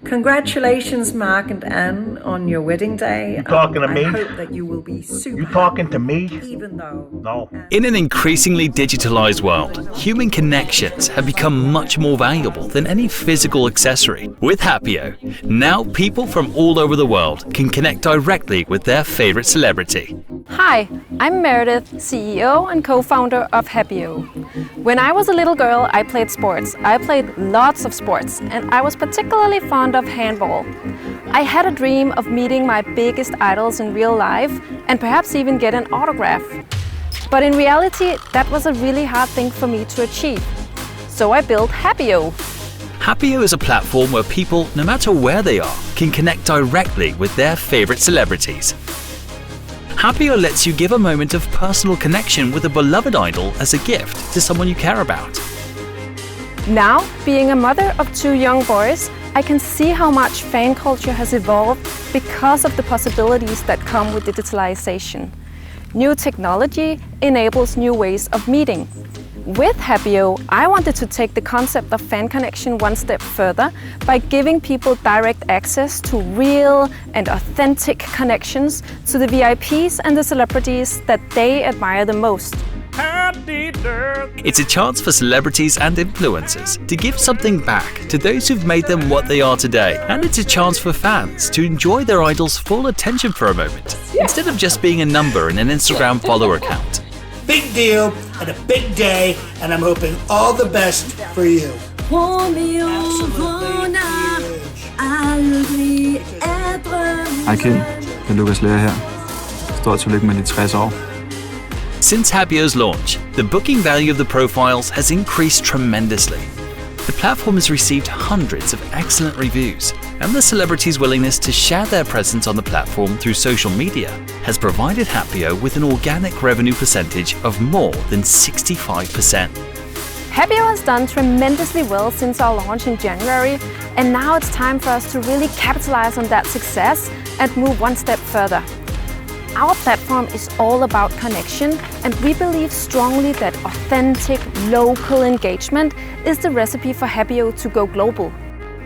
Congratulations, Mark and Anne, on your wedding day. You talking to me? I hope that you will be super. You talking to me? Even though. No. In an increasingly digitalized world, human connections have become much more valuable than any physical accessory. With Happio, now people from all over the world can connect directly with their favorite celebrity. Hi, I'm Meredith, CEO and co-founder of Happio. When I was a little girl, I played sports. I played lots of sports, and I was particularly fond of handball. I had a dream of meeting my biggest idols in real life and perhaps even get an autograph. But in reality, that was a really hard thing for me to achieve. So I built Happio. Happio is a platform where people, no matter where they are, can connect directly with their favorite celebrities. Happio lets you give a moment of personal connection with a beloved idol as a gift to someone you care about. Now, being a mother of 2 young boys, I can see how much fan culture has evolved because of the possibilities that come with digitalization. New technology enables new ways of meeting. With Happio, I wanted to take the concept of fan connection one step further by giving people direct access to real and authentic connections to the VIPs and the celebrities that they admire the most. It's a chance for celebrities and influencers to give something back to those who've made them what they are today. And it's a chance for fans to enjoy their idol's full attention for a moment, instead of just being a number in an Instagram follower account. Big deal and a big day, and I'm hoping all the best for you. Hej Kim, det er Lukas Lærer her. Stort tillykke med de 60 år. Since Happio's launch, the booking value of the profiles has increased tremendously. The platform has received hundreds of excellent reviews, and the celebrities' willingness to share their presence on the platform through social media has provided Happio with an organic revenue percentage of more than 65%. Happio has done tremendously well since our launch in January, and now it's time for us to really capitalize on that success and move one step further. Our platform is all about connection, and we believe strongly that authentic, local engagement is the recipe for Happio to go global.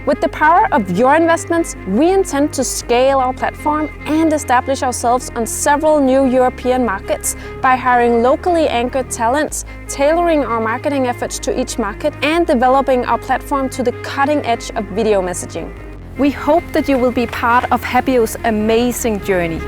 With the power of your investments, we intend to scale our platform and establish ourselves on several new European markets by hiring locally anchored talents, tailoring our marketing efforts to each market, and developing our platform to the cutting edge of video messaging. We hope that you will be part of Happio's amazing journey.